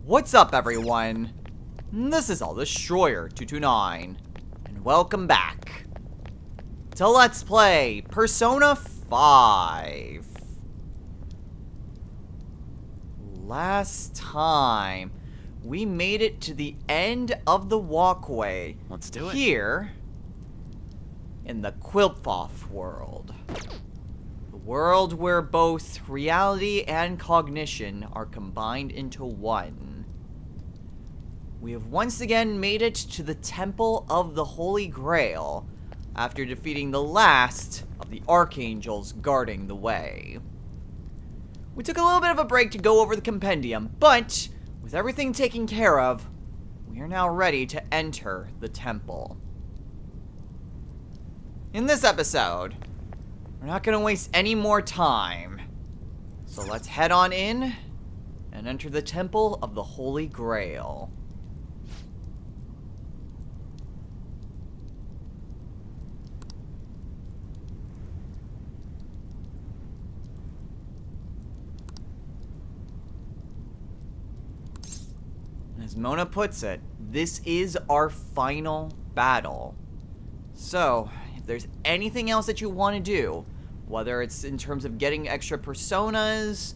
What's up, everyone? This is Destroyer229, and welcome back to Let's Play Persona 5. Last time, we made it to the end of the walkway. Let's do it. Here, in the Qilphoth world. The world where both reality and cognition are combined into one. We have once again made it to the Temple of the Holy Grail after defeating the last of the archangels guarding the way. We took a little bit of a break to go over the compendium, but with everything taken care of, we are now ready to enter the temple. In this episode, we're not going to waste any more time. So let's head on in and enter the Temple of the Holy Grail. As Mona puts it, this is our final battle. So, if there's anything else that you want to do, whether it's in terms of getting extra personas,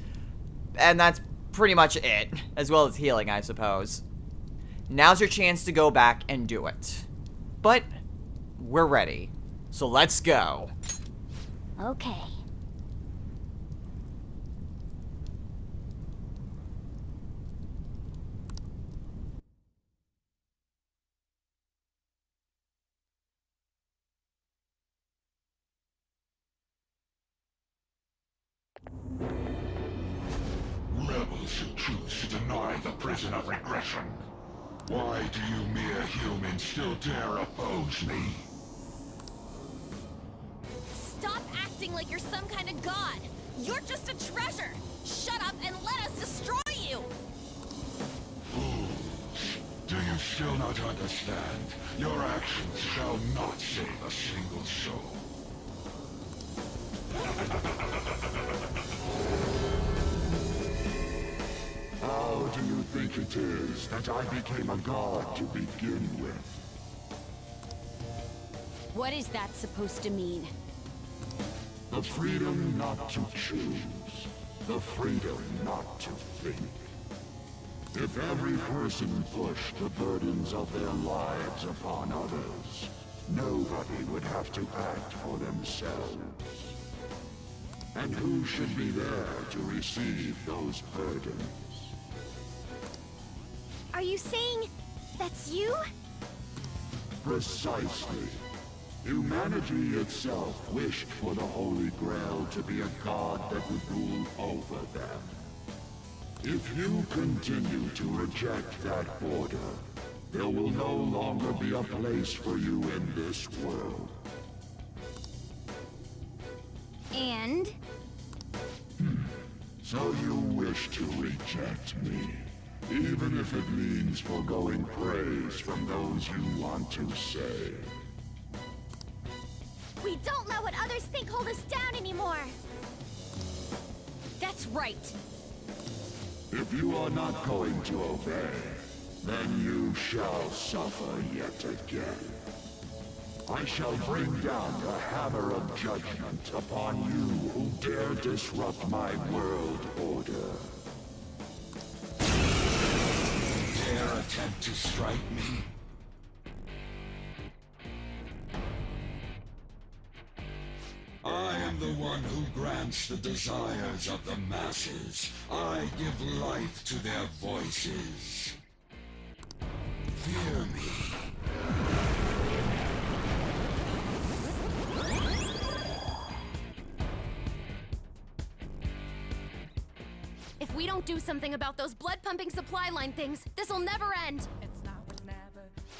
and that's pretty much it, as well as healing, I suppose, now's your chance to go back and do it. But, we're ready. So let's go. Okay. Rebels who choose to deny the prison of regression. Why do you mere humans still dare oppose me? Stop acting like you're some kind of god. You're just a treasure. Shut up and let us destroy you. Fools! Do you still not understand? Your actions shall not save a single soul. How do you think it is that I became a god to begin with? What is that supposed to mean? The freedom not to choose. The freedom not to think. If every person pushed the burdens of their lives upon others, nobody would have to act for themselves. And who should be there to receive those burdens? Are you saying that's you? Precisely. Humanity itself wished for the Holy Grail to be a god that would rule over them. If you continue to reject that border, there will no longer be a place for you in this world. And? So you wish to reject me, even if it means foregoing praise from those you want to save. We don't let what others think hold us down anymore. That's right. If you are not going to obey, then you shall suffer yet again. I shall bring down the hammer of judgment upon you who dare disrupt my world order. Dare attempt to strike me? I am the one who grants the desires of the masses. I give life to their voices. Fear me. If we don't do something about those blood-pumping supply line things, this'll never end.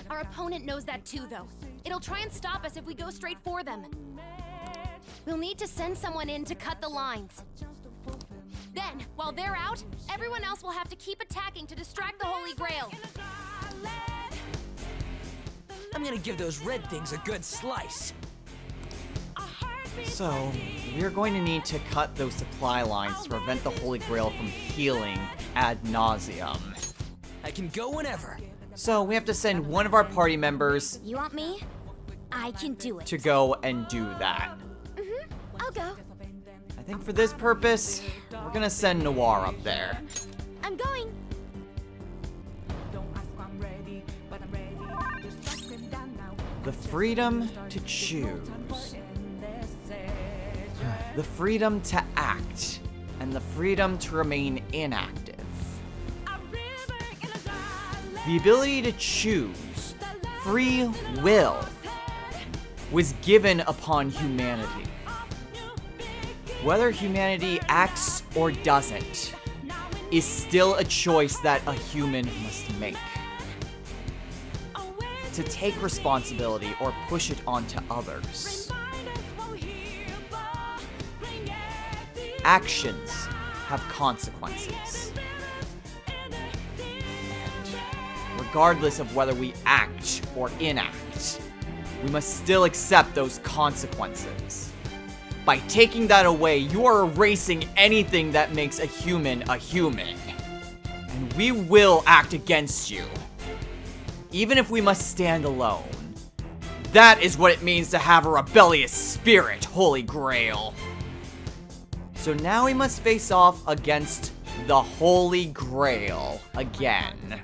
Our opponent knows that too, though. It'll try and stop us if we go straight for them. We'll need to send someone in to cut the lines. Then, while they're out, everyone else will have to keep attacking to distract the Holy Grail. I'm gonna give those red things a good slice. So, we're going to need to cut those supply lines to prevent the Holy Grail from healing ad nauseum. I can go whenever. So we have to send one of our party members You want me? I can do it. to go and do that. I'll go. I think for this purpose, we're gonna send Noir up there. I'm going. The freedom to choose. The freedom to act. And the freedom to remain inactive. The ability to choose, free will, was given upon humanity. Whether humanity acts or doesn't is still a choice that a human must make. To take responsibility or push it onto others. Actions have consequences. And regardless of whether we act or enact, we must still accept those consequences. By taking that away, you are erasing anything that makes a human a human. And we will act against you. Even if we must stand alone. That is what it means to have a rebellious spirit, Holy Grail. So now we must face off against the Holy Grail again.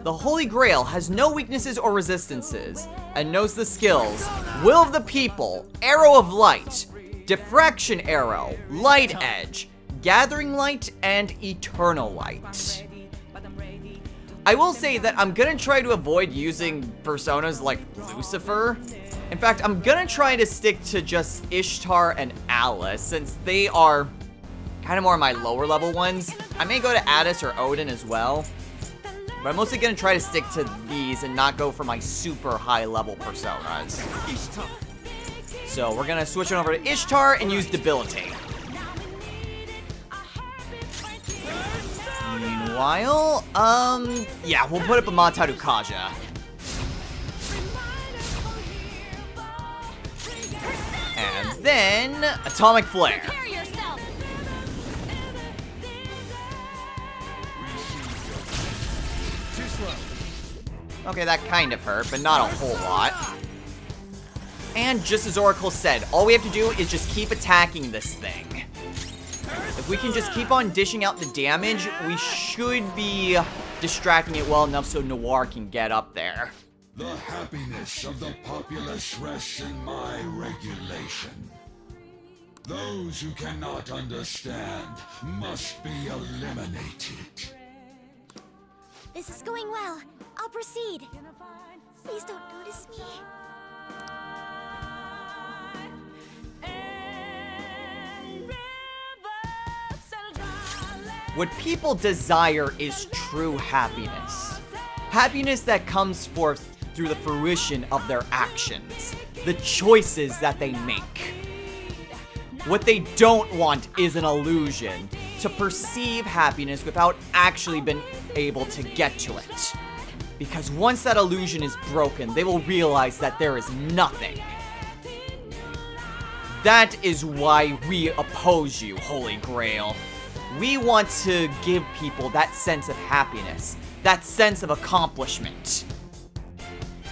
The Holy Grail has no weaknesses or resistances, and knows the skills Will of the People, Arrow of Light, Diffraction Arrow, Light Edge, Gathering Light, and Eternal Light. I will say that I'm gonna try to avoid using personas like Lucifer. In fact, I'm gonna try to stick to just Ishtar and Alice, since they are kind of more my lower level ones. I may go to Addis or Odin as well, but I'm mostly gonna try to stick to these and not go for my super high level personas. So we're gonna switch on over to Ishtar and use Debilitate. Meanwhile, yeah, we'll put up a Mataru Kaja. And then, Atomic Flare. Prepare yourself. Okay, that kind of hurt, but not a whole lot. And just as Oracle said, all we have to do is just keep attacking this thing. If we can just keep on dishing out the damage, we should be distracting it well enough so Noir can get up there. The happiness of the populace rests in my regulation. Those who cannot understand must be eliminated. This is going well. I'll proceed. Please don't notice me. What people desire is true happiness. Happiness that comes forth through the fruition of their actions, the choices that they make. What they don't want is an illusion, to perceive happiness without actually being able to get to it. Because once that illusion is broken, they will realize that there is nothing. That is why we oppose you, Holy Grail. We want to give people that sense of happiness, that sense of accomplishment.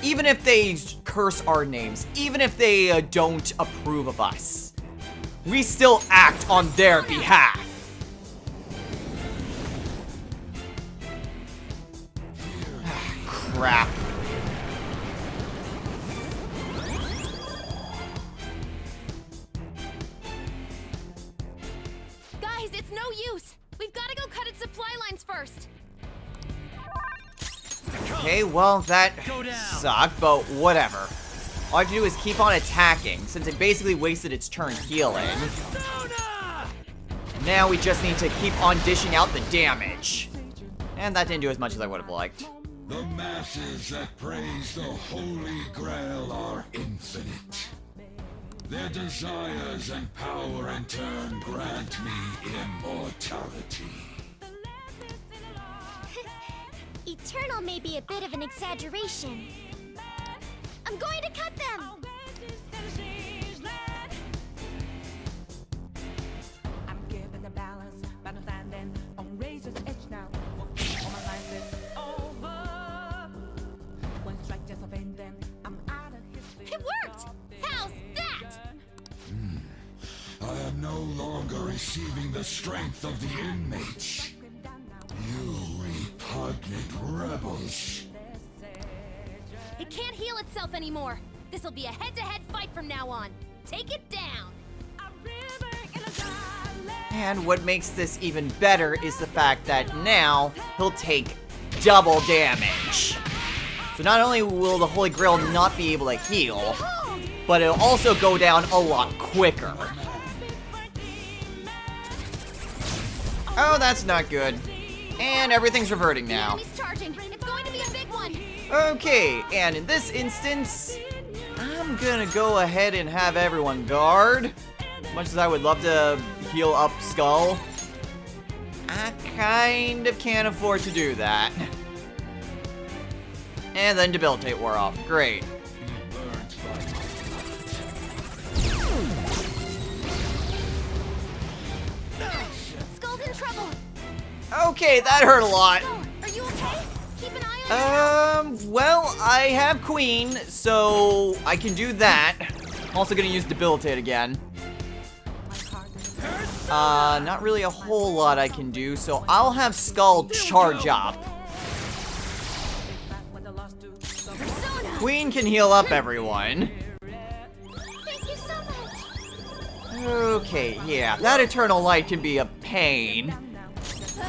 Even if they curse our names, even if they don't approve of us, we still act on their behalf. Crap. Guys, it's no use. We've got to go cut its supply lines first. Okay, well, that sucked, but whatever. All I have to do is keep on attacking, since it basically wasted its turn healing. Now we just need to keep on dishing out the damage. And that didn't do as much as I would have liked. The masses that praise the Holy Grail are infinite. Their desires and power in turn grant me immortality. Eternal may be a bit of an exaggeration. I'm going to cut them! the strength of the inmates. You repugnant rebels. It can't heal itself anymore. This'll be a head-to-head fight from now on. Take it down. And what makes this even better is the fact that now he'll take double damage. So not only will the Holy Grail not be able to heal, but it'll also go down a lot quicker. Oh, that's not good. And everything's reverting now. Enemy's charging. It's going to be a big one. Okay, and in this instance, I'm gonna go ahead and have everyone guard. As much as I would love to heal up Skull, I kind of can't afford to do that. And then Debilitate wore off. Great. Skull's in trouble. Okay, that hurt a lot. Oh, are you okay? Keep an eye on Well, I have Queen, so I can do that. I'm also gonna use Debilitate again. Not really a whole lot I can do, so I'll have Skull charge up. Persona. Queen can heal up everyone. Thank you so much. Okay, yeah, that Eternal Light can be a pain. Persona.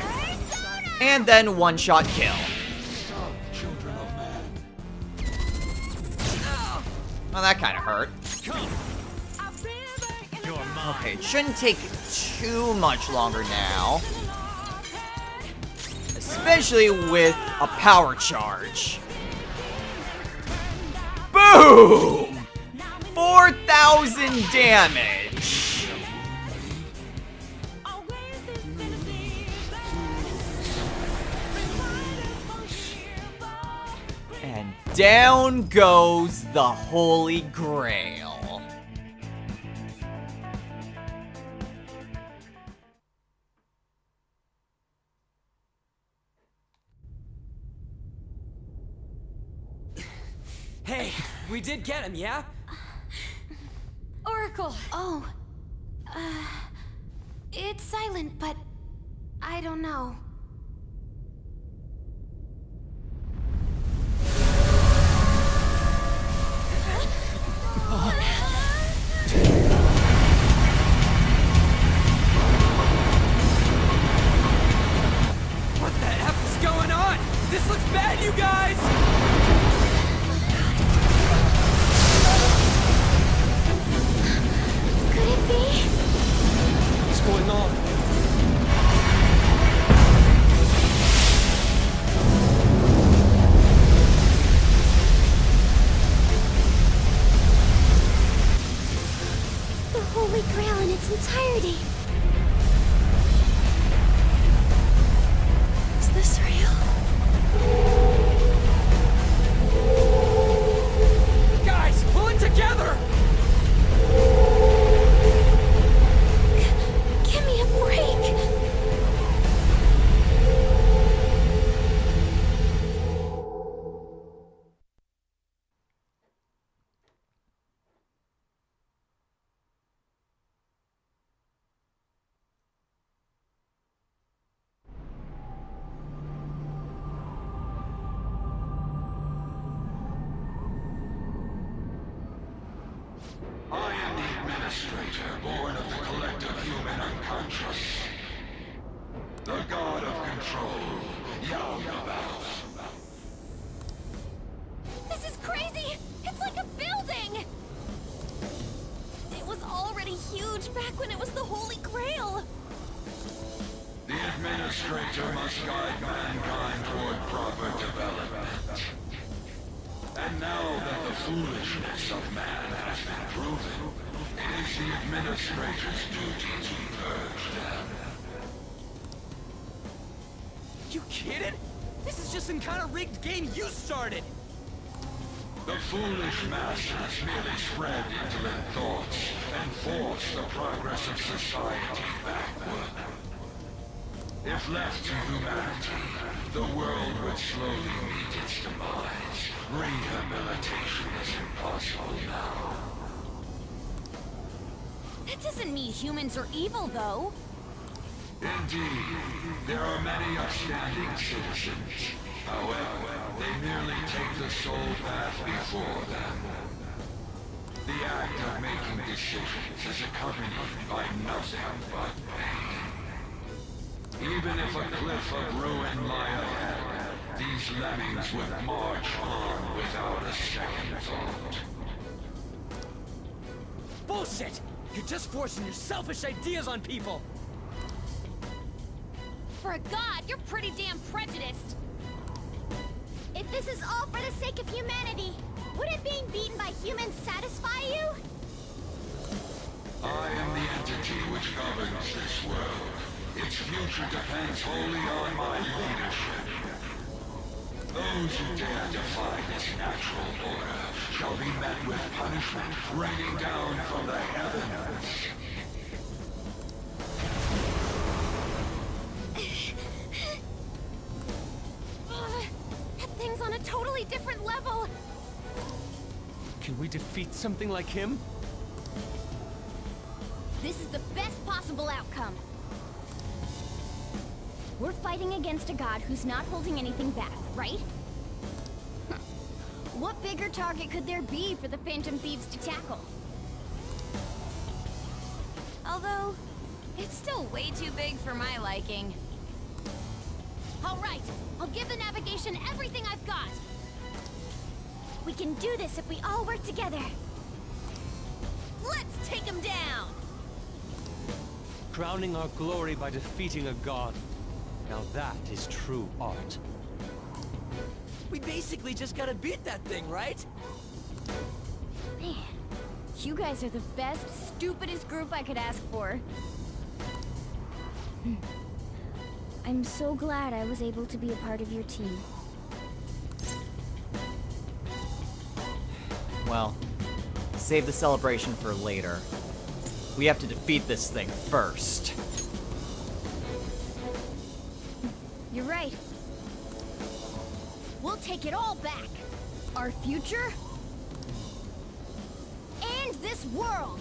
And then one-shot kill. Children of man. Well, that kind of hurt. Okay, it shouldn't take too much longer now. Especially with a power charge. Boom! 4,000 damage. And down goes the Holy Grail. Hey, we did get him, yeah? Oracle. Oh. It's silent, but I don't know. What the F is going on? This looks bad, you guys! Could it be? What's going on? The Holy Grail in its entirety. Is this real? Guys, pull it together! Give me a break. I am the administrator, born of the collective human unconscious. The god of control, Yaldabaoth. This is crazy! It's like a building! It was already huge back when it was the Holy Grail! The administrator must guide mankind toward proper development. And now that the foolishness of man has been proven, it is the administrator's duty to purge them. You kidding? This is just some kind of rigged game you started! The foolish masters merely spread indolent thoughts and force the progress of society backward. If left to humanity, the world would slowly meet its demise. Rehabilitation is impossible now. That doesn't mean humans are evil, though. Indeed, there are many upstanding citizens. However, they merely take the soul path before them. The act of making decisions is accompanied by nothing but pain. Even if a cliff of ruin lie ahead, these lemmings would march on without a second thought. Bullshit! You're just forcing your selfish ideas on people! For a god, you're pretty damn prejudiced. If this is all for the sake of humanity, wouldn't being beaten by humans satisfy you? I am the entity which governs this world. Its future depends wholly on my leadership. Those who dare defy this natural order shall be met with punishment raining down from the heavens. That thing's on a totally different level. Can we defeat something like him? This is the best possible outcome. We're fighting against a god who's not holding anything back, right? What bigger target could there be for the Phantom Thieves to tackle? Although, it's still way too big for my liking. All right, I'll give the navigation everything I've got. We can do this if we all work together. Let's take him down! Crowning our glory by defeating a god. Now that is true art. We basically just gotta beat that thing, right? Man, you guys are the best, stupidest group I could ask for. I'm so glad I was able to be a part of your team. Well, save the celebration for later. We have to defeat this thing first. You're right. We'll take it all back. Our future. And this world.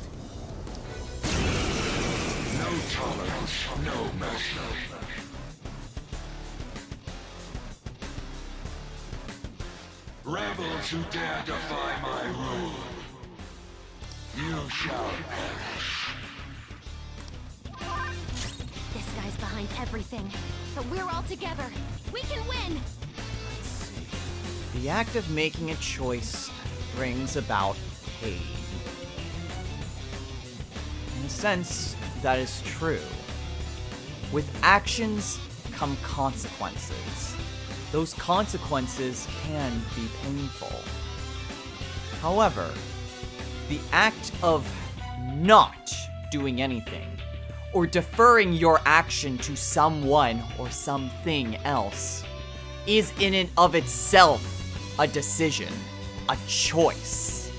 No tolerance, no mercy. Rebels who dare defy my rule, you shall perish. This guy's behind everything, but we're all together. We can win! The act of making a choice brings about pain. In a sense, that is true. With actions come consequences. Those consequences can be painful. However, the act of not doing anything, or deferring your action to someone or something else, is in and of itself a decision, a choice.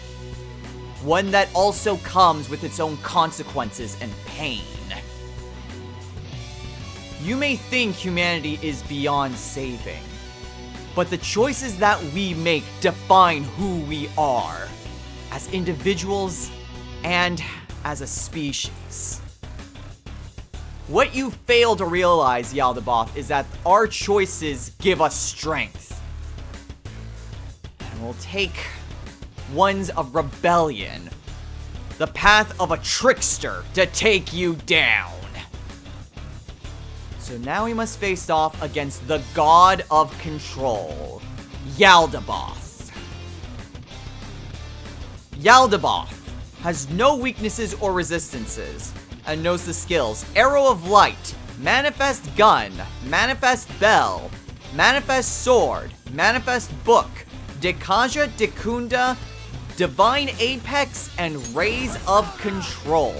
One that also comes with its own consequences and pain. You may think humanity is beyond saving, but the choices that we make define who we are, as individuals and as a species. What you fail to realize, Yaldabaoth, is that our choices give us strength. And we'll take ones of rebellion, the path of a trickster, to take you down. So now we must face off against the god of control, Yaldabaoth. Yaldabaoth has no weaknesses or resistances, and knows the skills Arrow of Light, Manifest Gun, Manifest Bell, Manifest Sword, Manifest Book, Dekaja Dekunda, Divine Apex, and Rays of Control.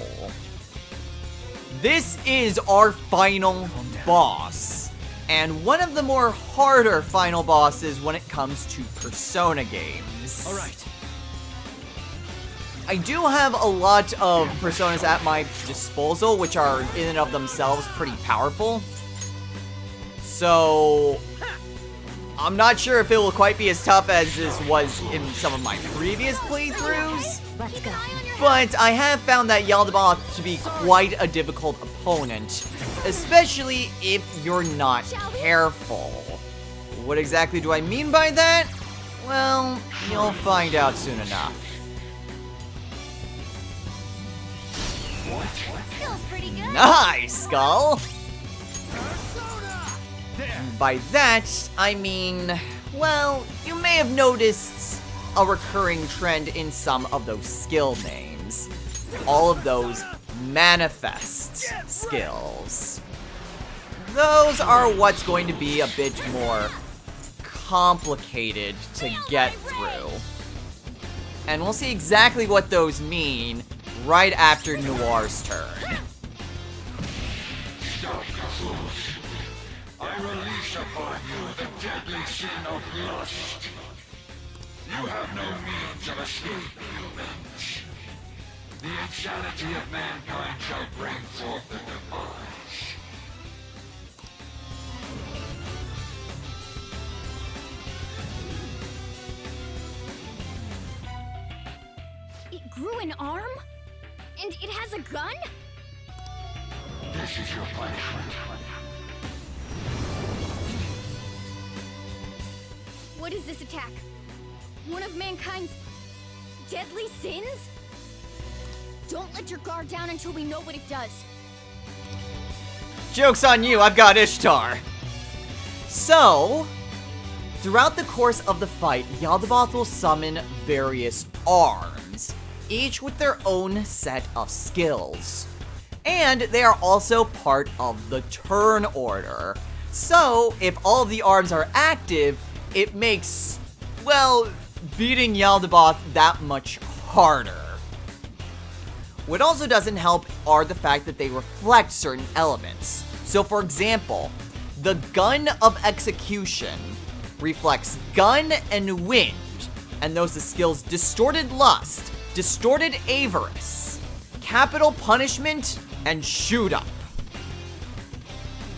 This is our final boss, and one of the more harder final bosses when it comes to Persona games. Alright. I do have a lot of Personas at my disposal, which are in and of themselves pretty powerful. So, I'm not sure if it will quite be as tough as this was in some of my previous playthroughs. Let's go. But I have found that Yaldabaoth to be quite a difficult opponent especially if you're not careful. What exactly do I mean by that? Well, you'll find out soon enough. Feels pretty good. Nice, Skull! By that, I mean, well, you may have noticed a recurring trend in some of those skill names. All of those manifest skills. Those are what's going to be a bit more complicated to get through. And we'll see exactly what those mean right after Noir's turn. I release upon you the deadly sin of lust. You have no means of escape, humans. The insanity of mankind shall bring forth the demise. It grew an arm? And it has a gun? This is your punishment. What is this attack? One of mankind's deadly sins? Don't let your guard down until we know what it does. Joke's on you, I've got Ishtar. So, throughout the course of the fight, Yaldabaoth will summon various arms, each with their own set of skills. And they are also part of the turn order. So, if all of the arms are active, it makes, well, beating Yaldabaoth that much harder. What also doesn't help are the fact that they reflect certain elements. So for example, the Gun of Execution reflects gun and wind, and those are skills Distorted Lust, Distorted Avarice, Capital Punishment, and Shoot Up.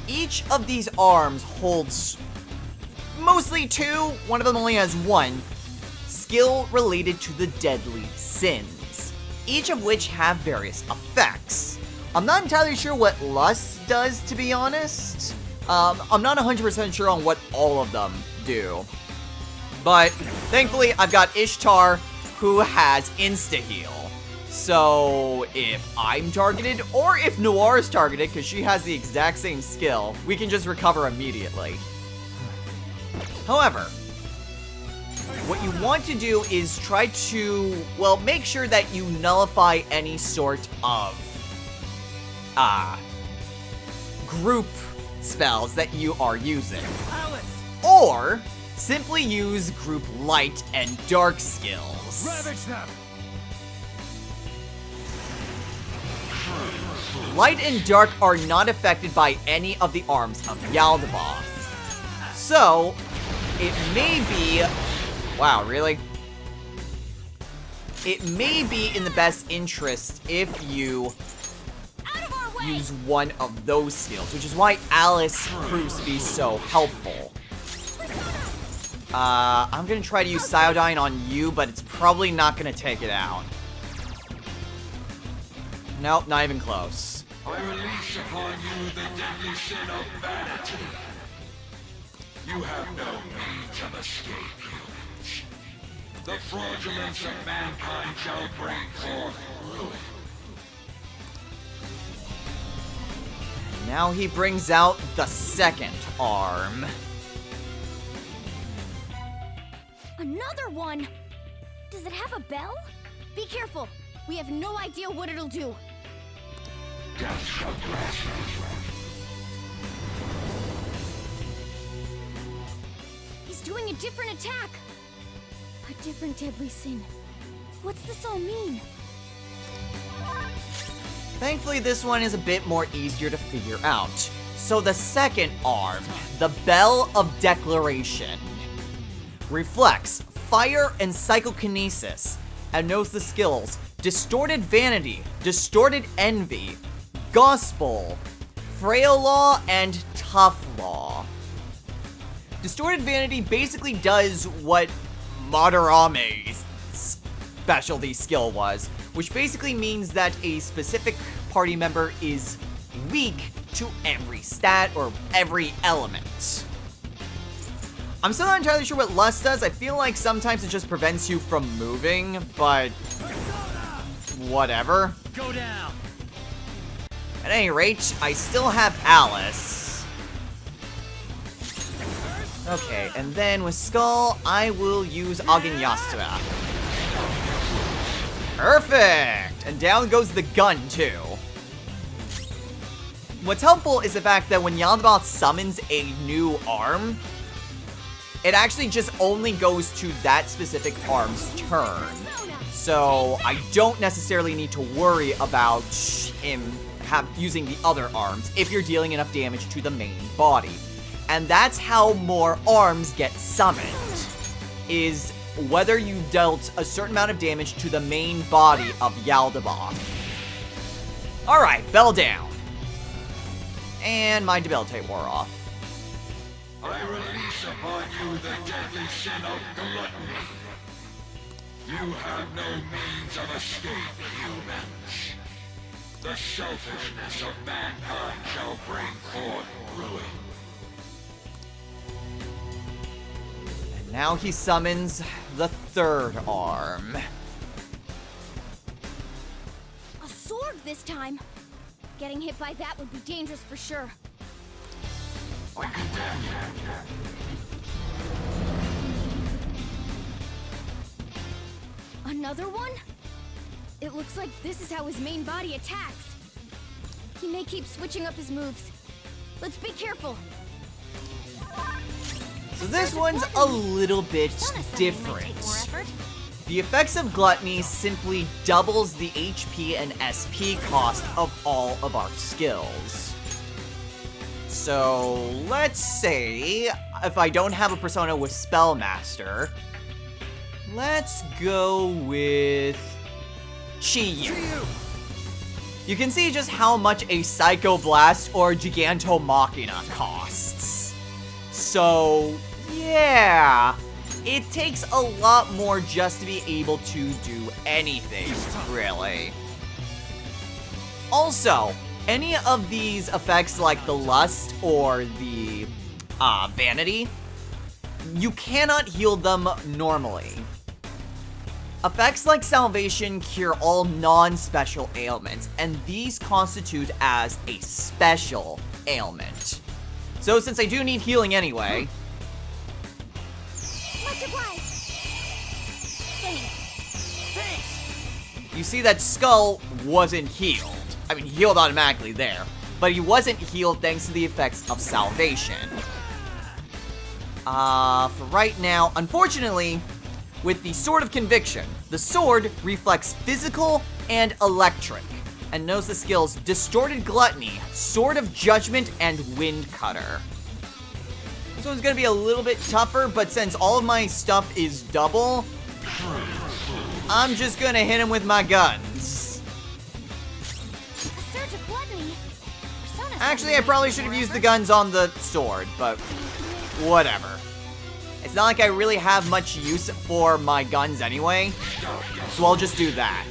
Each of these arms holds mostly two, one of them only has one, skill related to the deadly sins, each of which have various effects. I'm not entirely sure what Lust does, to be honest. I'm not 100% sure on what all of them do. But thankfully, I've got Ishtar, who has insta-heal. So if I'm targeted, or if Noir is targeted, because she has the exact same skill, we can just recover immediately. However, what you want to do is try to, well, make sure that you nullify any sort of, group spells that you are using. Or, simply use group light and dark skills. Ravage them! Light and dark are not affected by any of the arms of Yaldabaoth. So, it may be... Wow, really? It may be in the best interest if you use one of those skills, which is why Alice proves to be so helpful. I'm gonna try to use Cyodyne on you, but it's probably not gonna take it out. Nope, not even close. I release upon you the deadly sin of vanity. You have no means of escape, humans. The fraudulence of mankind shall bring forth ruin. Now he brings out the second arm. Another one? Does it have a bell? Be careful. We have no idea what it'll do. Death shall grasp you. He's doing a different attack. A different deadly sin. What's this all mean? Thankfully, this one is a bit more easier to figure out. So the second arm, the Bell of Declaration, reflects fire and psychokinesis, and knows the skills Distorted Vanity, Distorted Envy, Gospel, Frail Law, and Tough Law. Distorted Vanity basically does what Madarame's specialty skill was, which basically means that a specific party member is weak to every stat or every element. I'm still not entirely sure what Lust does. I feel like sometimes it just prevents you from moving, but whatever. Go down. At any rate, I still have Alice. Okay, and then with Skull, I will use Aganyastra. Perfect! And down goes the gun, too. What's helpful is the fact that when Yaldabaoth summons a new arm, it actually just only goes to that specific arm's turn. So I don't necessarily need to worry about him using the other arms if you're dealing enough damage to the main body. And that's how more arms get summoned, is whether you dealt a certain amount of damage to the main body of Yaldabaoth. Alright, bell down. And my debilitate wore off. I release upon you the deadly sin of gluttony. You have no means of escape, humans. The selfishness of mankind shall bring forth ruin. And now he summons the third arm. A sword this time. Getting hit by that would be dangerous for sure. I condemn you. Another one? It looks like this is how his main body attacks. He may keep switching up his moves. Let's be careful. So this one's a little bit different. The effects of Gluttony simply doubles the HP and SP cost of all of our skills. So let's say if I don't have a persona with Spellmaster, let's go with Chi-Yu. You can see just how much a Psycho Blast or Giganto Machina costs. So, yeah, it takes a lot more just to be able to do anything, really. Also, any of these effects like the Lust or the Vanity, you cannot heal them normally. Effects like Salvation cure all non-special ailments, and these constitute as a special ailment. So since I do need healing anyway... Much obliged. Thanks. You see that Skull wasn't healed. I mean, he healed automatically there, but he wasn't healed thanks to the effects of Salvation. For right now, unfortunately, with the Sword of Conviction, the sword reflects physical and electric, and knows the skills Distorted Gluttony, Sword of Judgment, and Wind Cutter. This one's gonna be a little bit tougher, but since all of my stuff is double, I'm just gonna hit him with my guns. A surge of gluttony. Actually, I probably should have used the guns on the sword, but whatever. It's not like I really have much use for my guns anyway, so I'll just do that.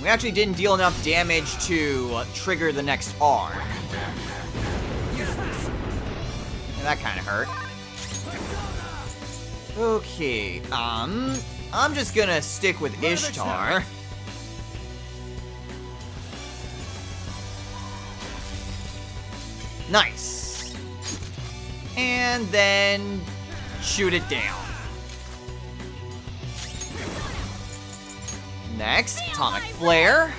We actually didn't deal enough damage to trigger the next arm. Yeah, that kind of hurt. Okay, I'm just gonna stick with Ishtar. Nice. And then shoot it down. Next, Atomic Flare.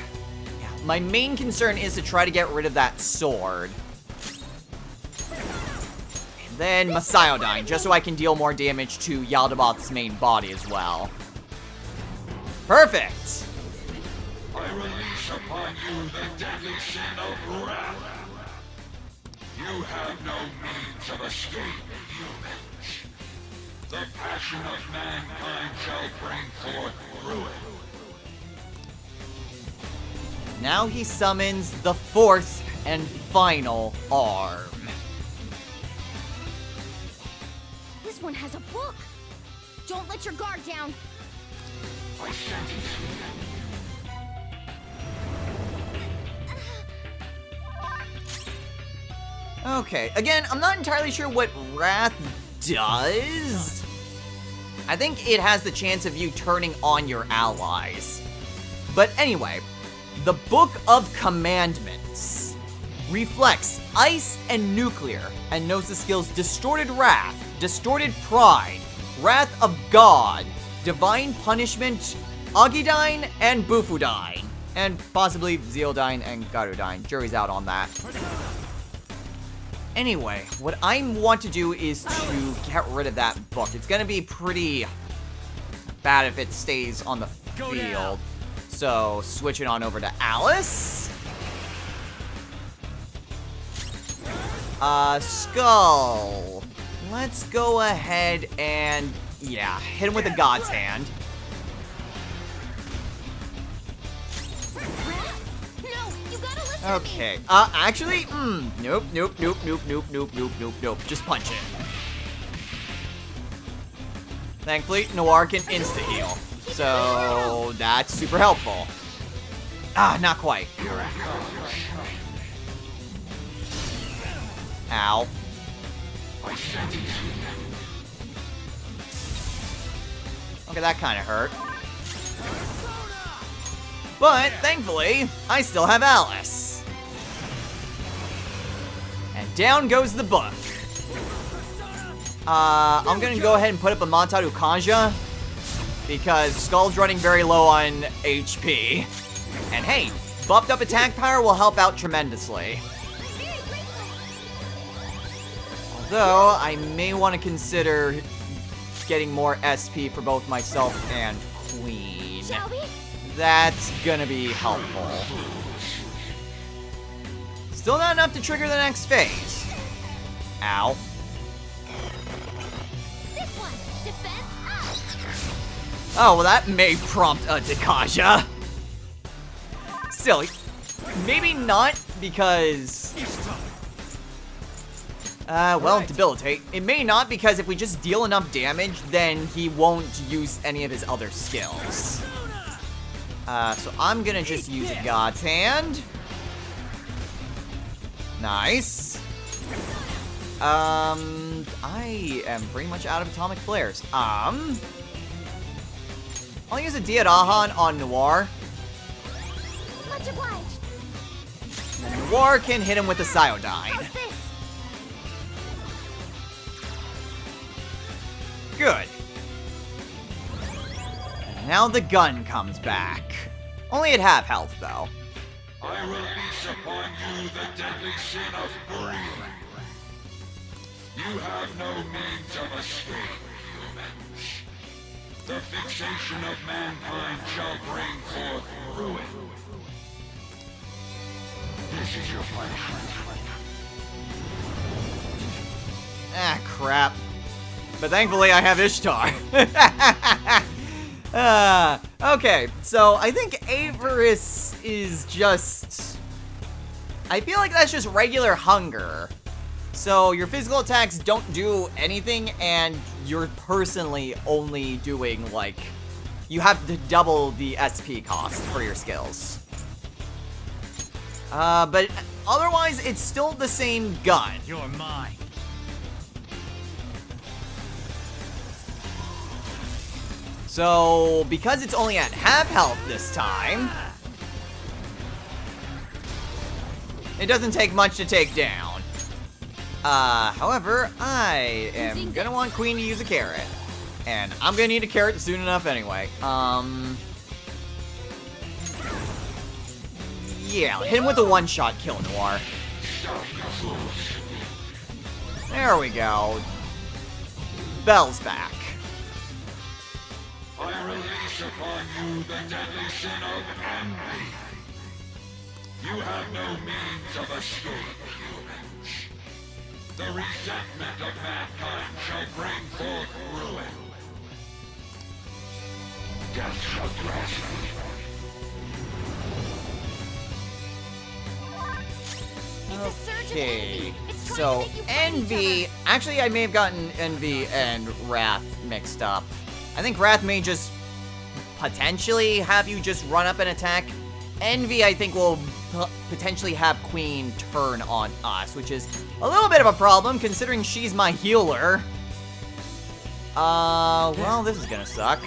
My main concern is to try to get rid of that sword. And then Masaiodine, just so I can deal more damage to Yaldabaoth's main body as well. Perfect! I release upon you the deadly sin of wrath. You have no means of escape, humans. The passion of mankind shall bring forth ruin. Now he summons the fourth and final arm. This one has a book. Don't let your guard down. I sentence you. Okay, again, I'm not entirely sure what Wrath does. I think it has the chance of you turning on your allies. But anyway, the Book of Commandments reflects ice and nuclear and knows the skills Distorted Wrath, Distorted Pride, Wrath of God, Divine Punishment, Agidyne, and Bufudyne. And possibly Zealdyne and Garudyne. Jury's out on that. Anyway, what I want to do is to get rid of that book. It's gonna be pretty bad if it stays on the field. So, switching on over to Alice. Skull. Let's go ahead and, yeah, hit him with a God's Hand. Okay, actually, nope. Just punch it. Thankfully, Noir can insta-heal. So, that's super helpful. Not quite. Ow. Okay, that kind of hurt. But, thankfully, I still have Alice. And down goes the book. I'm gonna go ahead and put up a Montaru Kanja, because Skull's running very low on HP. And hey, buffed up attack power will help out tremendously. Although, I may want to consider getting more SP for both myself and Queen. Shall we? That's gonna be helpful. Still not enough to trigger the next phase. Ow. This one, defense up. Oh, well that may prompt a Dekaja. Still, maybe not because... well, debilitate. It may not because if we just deal enough damage, then he won't use any of his other skills. So I'm gonna just use a God's Hand. Nice. I am pretty much out of Atomic Flares. I'll use a Diadahan on Noir. Much obliged. And Noir can hit him with a Cyodyne. How's this? Good. And now the gun comes back. Only at half health, though. I release upon you the deadly sin of greed. You have no means of escape, humans. The fixation of mankind shall bring forth ruin. This is your punishment. Ah, crap. But thankfully I have Ishtar. Okay, so I think Avarice is just... I feel like that's just regular hunger. So your physical attacks don't do anything, and you're personally only doing, like... You have to double the SP cost for your skills. But otherwise, it's still the same gun. You're mine. So, because it's only at half health this time, it doesn't take much to take down. However, I am gonna want Queen to use a carrot. And I'm gonna need a carrot soon enough anyway. Yeah, hit him with a one-shot kill, Noir. There we go. Bell's back. I release upon you the deadly sin of envy. You have no means of escape, humans. The resentment of mankind shall bring forth ruin. Death shall grasp It's a surge of Okay, envy. It's trying so to make you fight each Envy, other. actually I may have gotten Envy and Wrath mixed up. I think Wrath may just potentially have you just run up and attack. Envy, I think, will potentially have Queen turn on us, which is a little bit of a problem considering she's my healer. Well, this is gonna suck.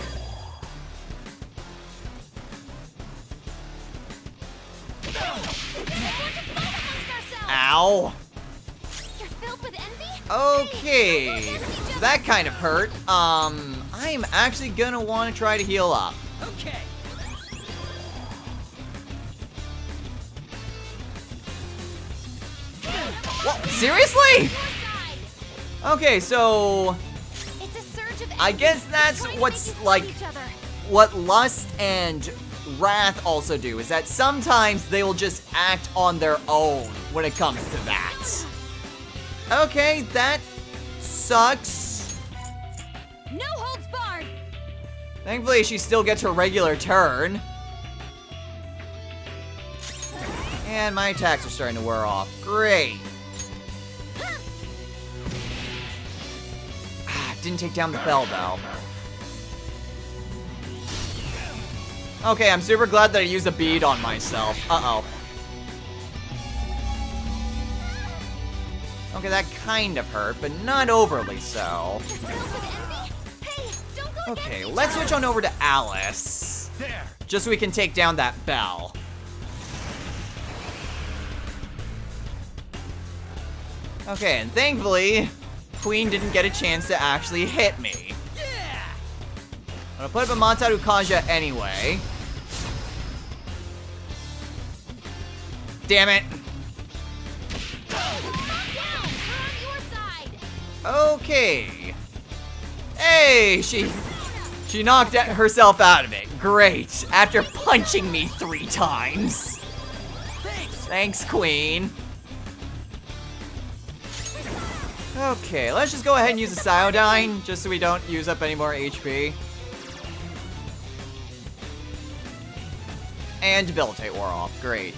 Ow. You're filled with envy? Okay, so that kind of hurt. I'm actually gonna want to try to heal up. Okay. What? Seriously? Okay, so It's a surge of I envy. guess that's It's going to what's make you like fight each other. what lust and wrath also do, is that sometimes they will just act on their own when it comes to that. Okay, that sucks. No holds barred. Thankfully, she still gets her regular turn. And my attacks are starting to wear off. Great. Didn't take down the bell, though. Okay, I'm super glad that I used a bead on myself. Uh-oh. Okay, that kind of hurt, but not overly so. You're filled with envy? Hey, don't go Okay, against each let's other. switch on over to Alice. There. Just so we can take down that bell. Okay, and thankfully, Queen didn't get a chance to actually hit me. Yeah. I'm gonna put up a Montaru Kaja anyway. Damn it. Calm down. We're on your side. Okay. Hey, she knocked herself out of it. Great. After punching me 3 times. Thanks, Queen. Okay, let's just go ahead and use the Cyodyne, just so we don't use up any more HP. And Debilitate wore off. Great.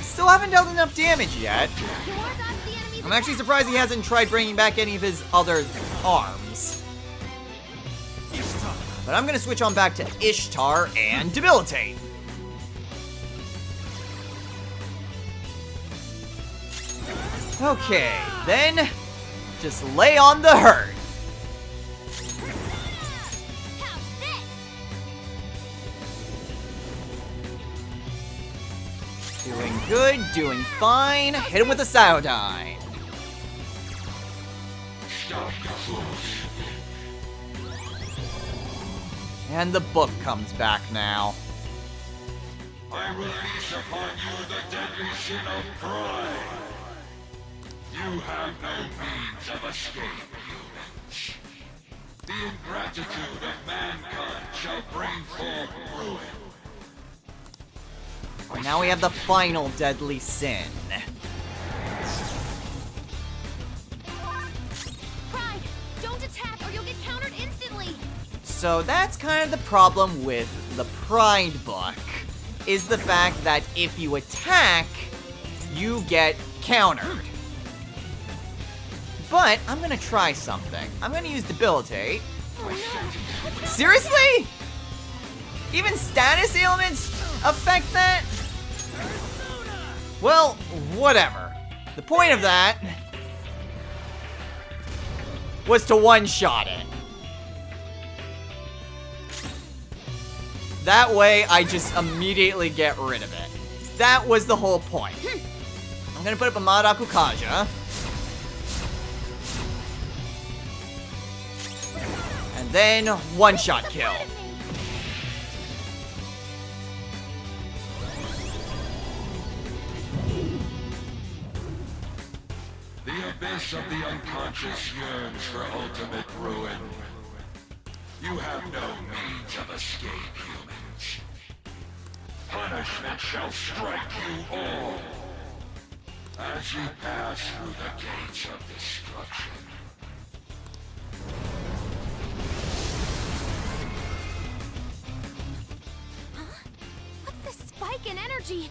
Still haven't dealt enough damage yet. You are not the enemy's I'm actually surprised he hasn't tried bringing back any of his other arms. But I'm gonna switch on back to Ishtar and Debilitate. Okay, then just lay on the hurt. How's this? Doing good, doing fine. Hit him with the Cyodyne. And the book comes back now. I release upon you the deadly sin of pride. You have no means of escape, humans. The ingratitude of mankind shall bring forth ruin. And now we have the final deadly sin. Pride, don't attack or you'll get countered instantly. So that's kind of the problem with the Pride book, is the fact that if you attack, you get countered. But I'm gonna try something. I'm gonna use Debilitate. Seriously? Even status ailments affect that? Well, whatever. The point of that was to one-shot it. That way, I just immediately get rid of it. That was the whole point. I'm gonna put up a Madaku Kaja. And then, one-shot kill. The abyss of the unconscious yearns for ultimate ruin. You have no means of escape, humans. Punishment shall strike you all as you pass through the gates of destruction. What's this spike in energy?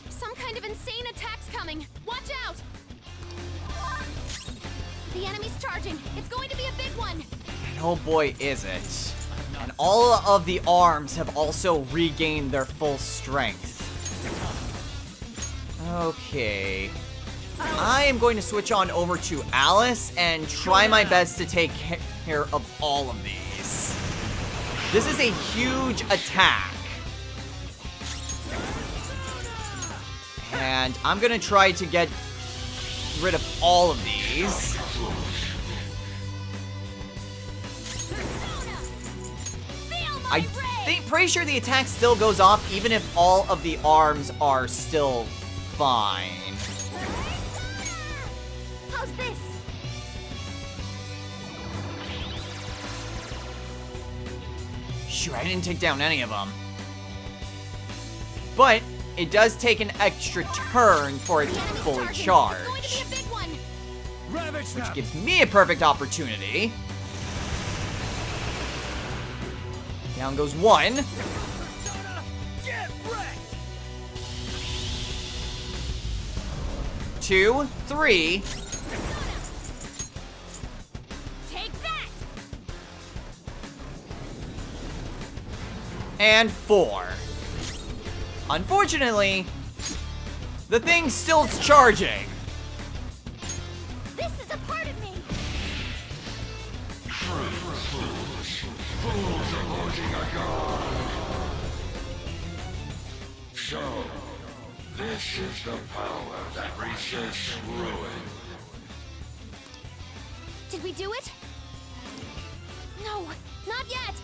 Some kind of insane attack's coming. Watch out! The enemy's charging. It's going to be a big one. And oh boy, is it. And all of the arms have also regained their full strength. Okay. I am going to switch on over to Alice and try my best to take care of all of these. This is a huge attack. And I'm gonna try to get rid of all of these. Pretty sure the attack still goes off even if all of the arms are still fine. How's this? Sure, I didn't take down any of them. But it does take an extra turn for it to fully charge. It's going to be a big one. Which gives me a perfect opportunity. Down goes one. Get wrecked! 2, 3. Take that. And 4. Unfortunately, the thing's still charging. This is a part of me. Fools opposing a god. So, this is the power that resists ruin. Did we do it? No, not yet.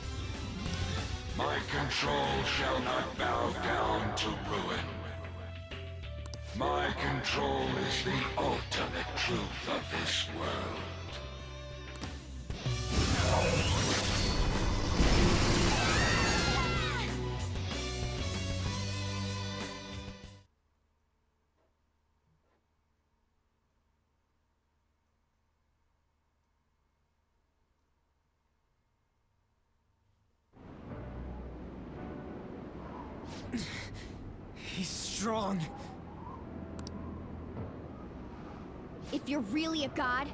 My control shall not bow down to ruin. My control is the ultimate truth of this world. He's strong. If you're really a god,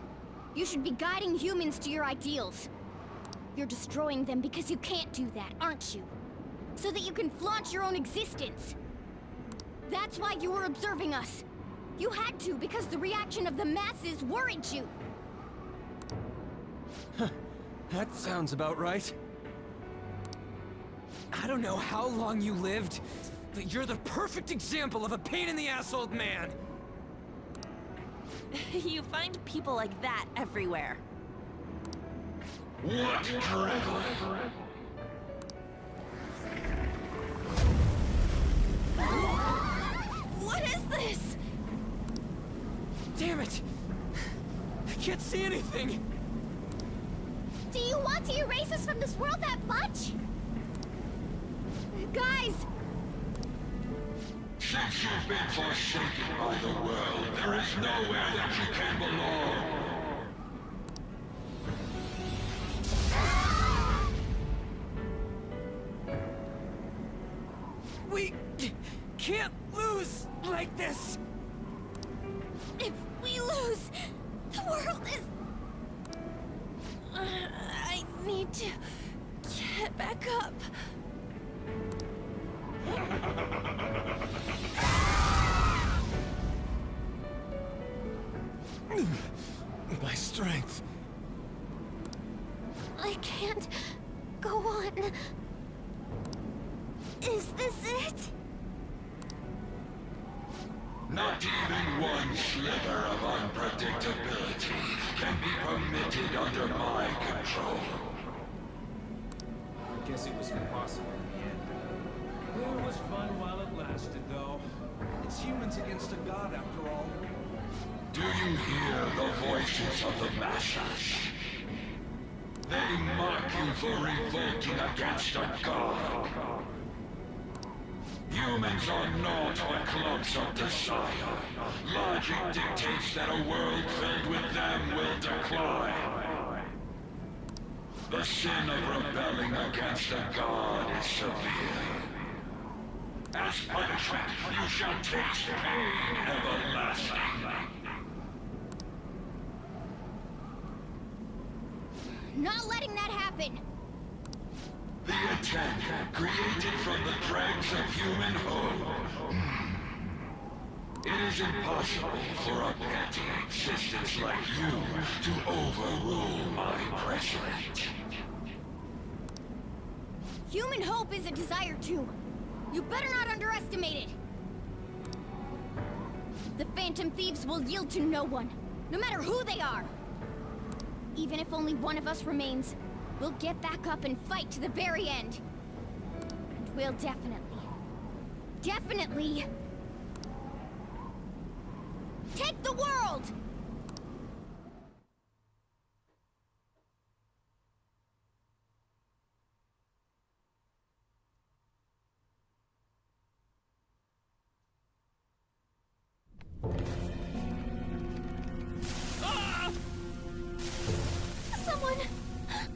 you should be guiding humans to your ideals. You're destroying them because you can't do that, aren't you? So that you can flaunt your own existence. That's why you were observing us. You had to because the reaction of the masses worried you. That sounds about right. I don't know how long you lived, but you're the perfect example of a pain-in-the-ass old man. You find people like that everywhere. What drivel? What is this? Damn it! I can't see anything! Do you want to erase us from this world that much? Guys! Since you've been forsaken by the world, there is nowhere that you can belong. We can't lose like this! If we lose, the world is... I need to get back up. My strength. I can't go on. Is this it? Not even one sliver of unpredictability can be permitted under my control. I guess it was impossible in the end. It was fun while it lasted, though. It's humans against a god, after all. Do you hear the voices of the masses? They mock you for revolting against a god. Humans are not but clumps of desire. Logic dictates that a world filled with them will decline. The sin of rebelling against a god is severe. As punishment, you shall taste pain everlasting. Not letting that happen. The attack created from the dregs of human hope. It is impossible for a petty existence like you to overrule my precedent. Human hope is a desire too. You better not underestimate it. The Phantom Thieves will yield to no one, no matter who they are. Even if only one of us remains, we'll get back up and fight to the very end. And we'll definitely take the world!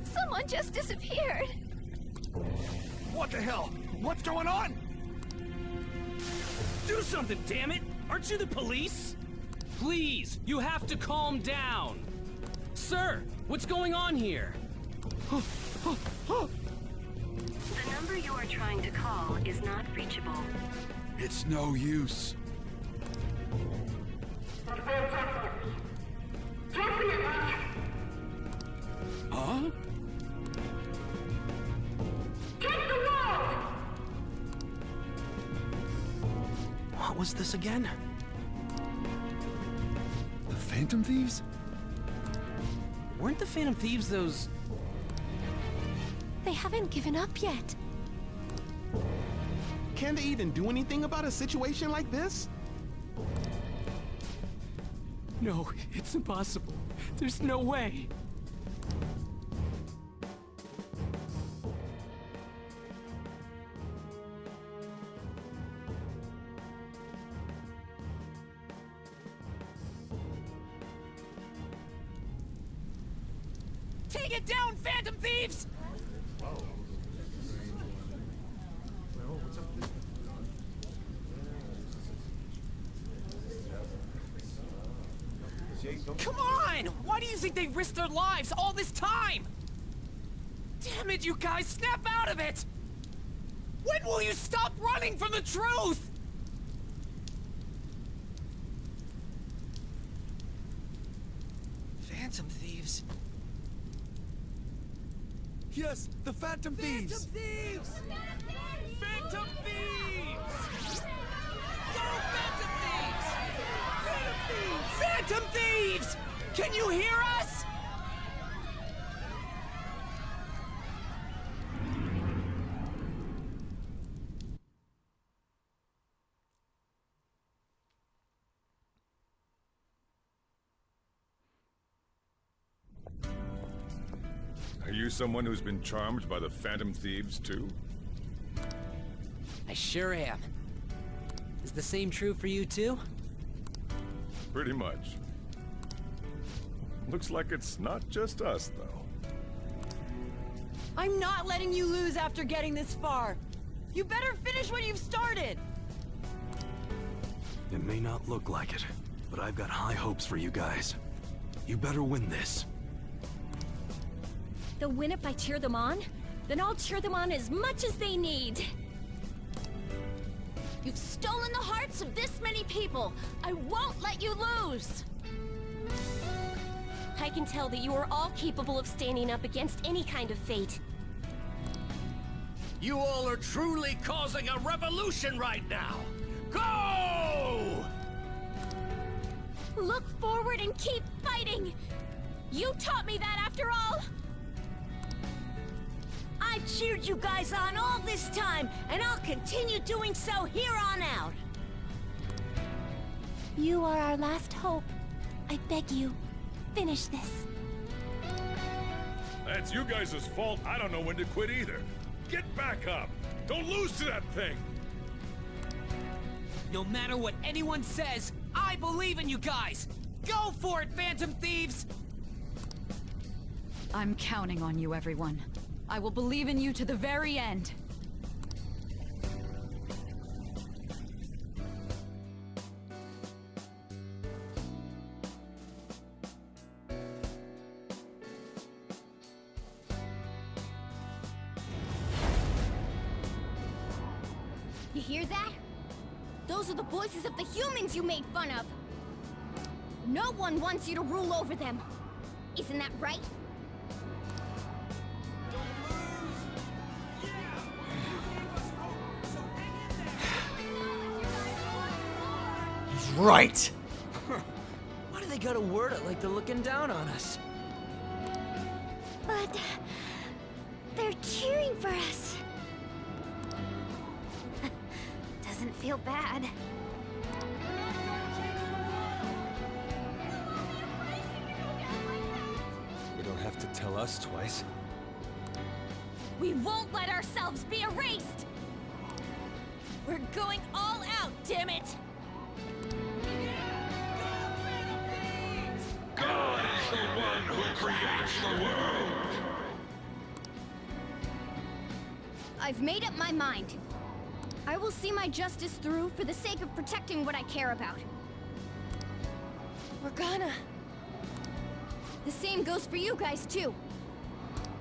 Someone just disappeared. What the hell? What's going on? Do something, damn it! Aren't you the police? Please, you have to calm down. Sir, what's going on here? The number you are trying to call is not reachable. It's no use. Huh? What was this again? The Phantom Thieves? Weren't the Phantom Thieves those... They haven't given up yet. Can they even do anything about a situation like this? No, it's impossible. There's no way. Take it down, Phantom Thieves! Come on! Why do you think they risked their lives all this time? Damn it, you guys, snap out of it! When will you stop running from the truth? Phantom Thieves. Yes, the Phantom Thieves! Phantom Thieves! Phantom Thieves! Go, Phantom Thieves! Phantom Thieves! Phantom Thieves! Can you hear us? Are you someone who's been charmed by the Phantom Thieves, too? I sure am. Is the same true for you, too? Pretty much. Looks like it's not just us, though. I'm not letting you lose after getting this far. You better finish what you've started. It may not look like it, but I've got high hopes for you guys. You better win this. They'll win if I cheer them on? Then I'll cheer them on as much as they need. You've stolen the hearts of this many people. I won't let you lose. I can tell that you are all capable of standing up against any kind of fate. You all are truly causing a revolution right now! Go! Look forward and keep fighting! You taught me that after all! I've cheered you guys on all this time, and I'll continue doing so here on out. You are our last hope. I beg you, finish this. That's you guys' fault. I don't know when to quit either. Get back up! Don't lose to that thing! No matter what anyone says, I believe in you guys! Go for it, Phantom Thieves! I'm counting on you, everyone. I will believe in you to the very end. You hear that? Those are the voices of the humans you made fun of. No one wants you to rule over them. Isn't that right? He's right. Why do they gotta word it like they're looking down on us? But they're cheering for us. Doesn't feel bad. You don't have to tell us twice. We won't let ourselves be erased! We're going all out, damn it! God is the one who creates the world. I've made up my mind. I will see my justice through for the sake of protecting what I care about. We're gonna. The same goes for you guys, too.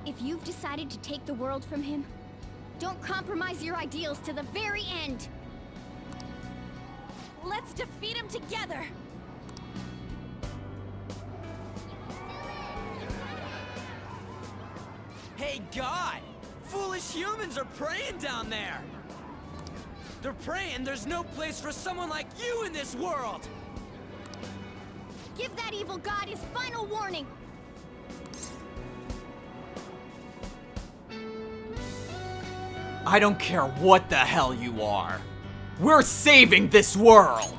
If you've decided to take the world from him, don't compromise your ideals to the very end. Let's defeat him together! Hey, God! Foolish humans are praying down there! They're praying there's no place for someone like you in this world! Give that evil god his final warning! I don't care what the hell you are. We're saving this world!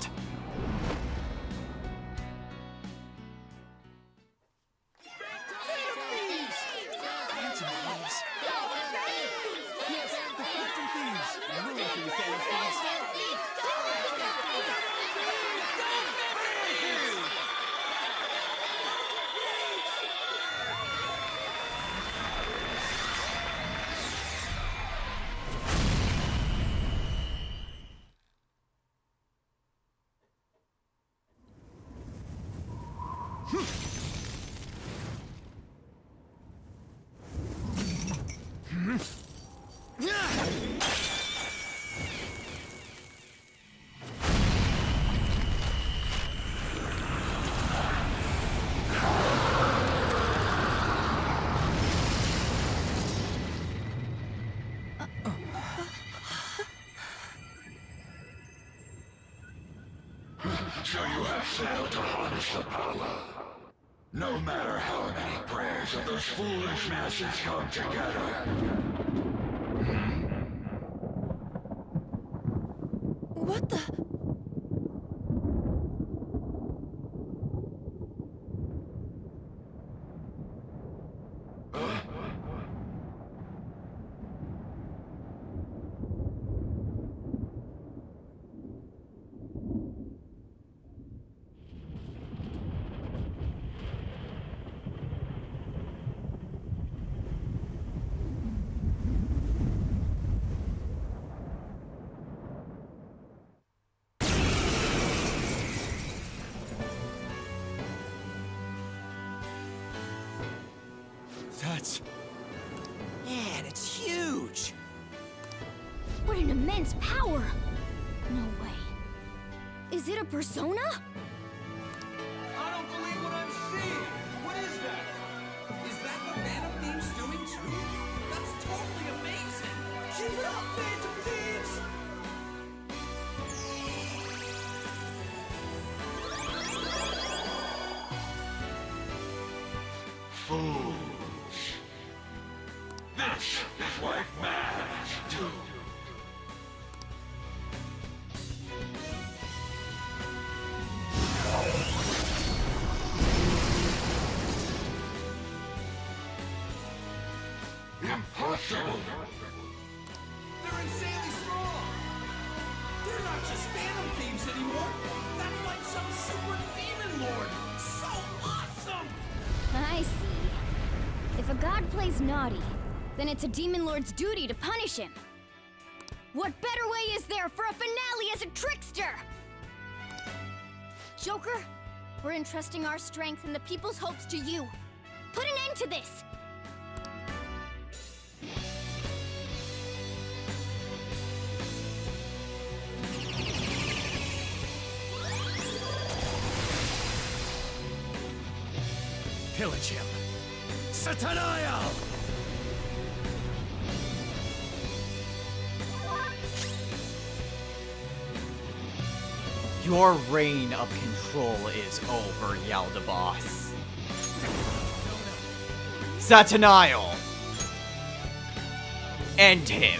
So you have failed to harness the power. No matter how many prayers of those foolish masses come together. What the? That's... Man, it's huge! What an immense power! No way. Is it a persona? I don't believe what I'm seeing! What is that? Is that what Phantom Thieves doing too? That's totally amazing! Keep it up, Phantom Thieves! Fools. This is what madmen do. Impossible! They're insanely strong! They're not just Phantom Thieves anymore! That's like some super demon lord! So awesome! I see. If a god plays naughty, then it's a demon lord's duty to punish him. What better way is there for a finale as a trickster? Joker, we're entrusting our strength and the people's hopes to you. Put an end to this! pillage him. Susano-o! Your reign of control is over, Yaldabaoth. Susano-o! End him.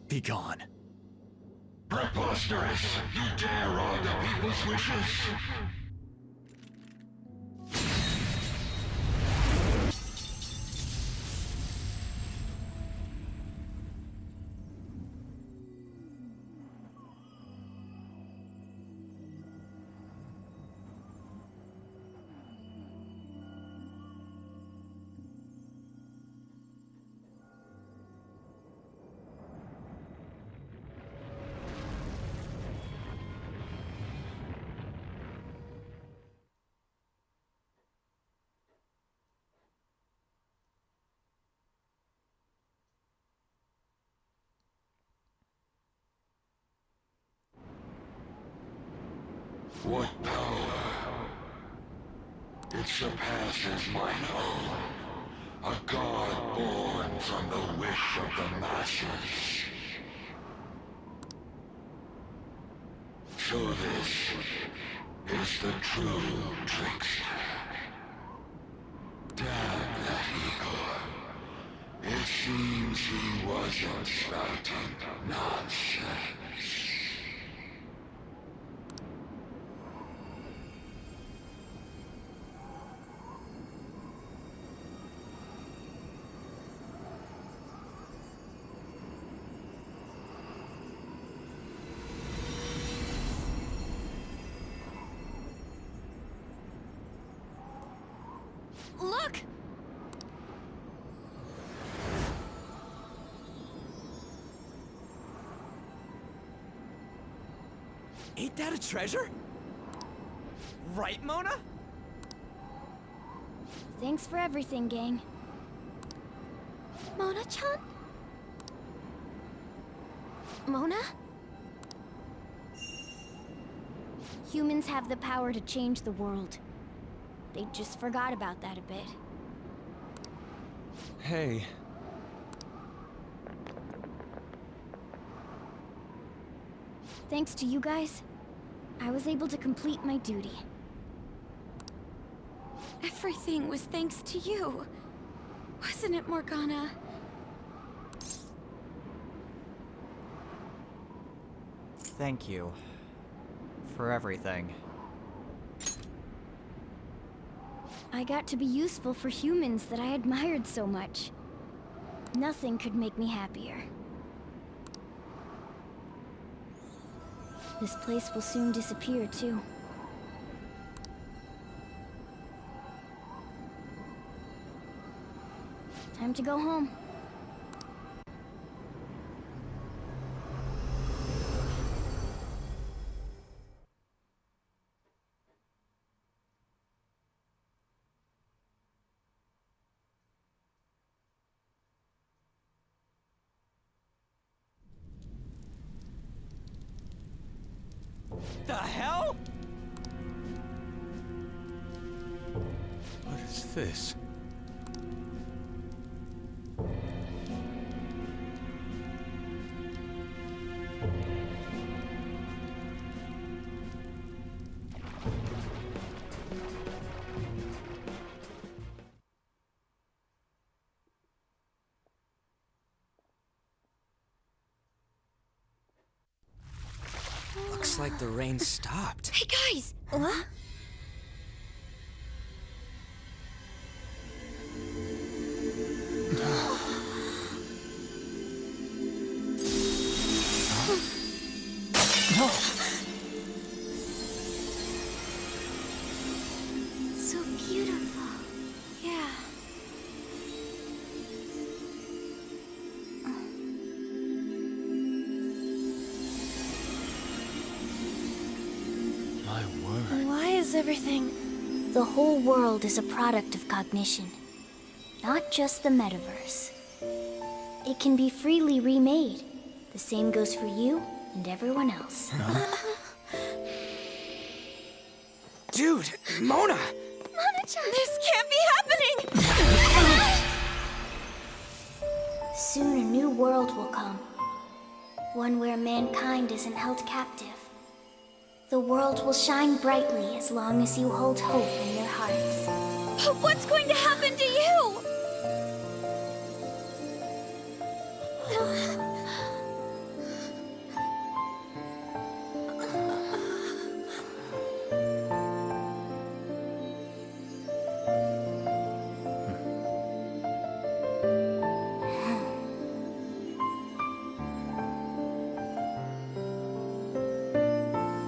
Be gone. Preposterous! You dare argue people's wishes? What power? It surpasses mine own. A god born from the wish of the masses. So this is the true trickster. Damn that Igor. It seems he wasn't spouting nonsense. Look! Ain't that a treasure? Right, Mona? Thanks for everything, gang. Mona-chan? Mona? Humans have the power to change the world. They just forgot about that a bit. Hey. Thanks to you guys, I was able to complete my duty. Everything was thanks to you. Wasn't it, Morgana? Thank you for everything. I got to be useful for humans that I admired so much. Nothing could make me happier. This place will soon disappear, too. Time to go home. The hell? What is this? Looks like the rain stopped. Hey, guys! What? So beautiful. Yeah. My word. Why is everything... The whole world is a product of cognition. not just the metaverse. It can be freely remade. The same goes for you and everyone else. Dude, Mona! Mona-chan! This can't be happening! Soon a new world will come. One where mankind isn't held captive. The world will shine brightly as long as you hold hope in your hearts. What's going to happen to you?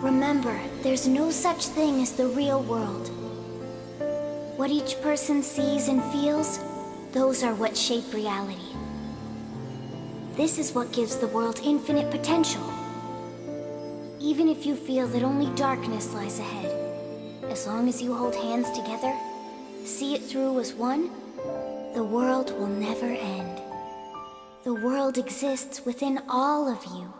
Remember, there's no such thing as the real world. What each person sees and feels, those are what shape reality. This is what gives the world infinite potential. Even if you feel that only darkness lies ahead, as long as you hold hands together, see it through as one, the world will never end. The world exists within all of you.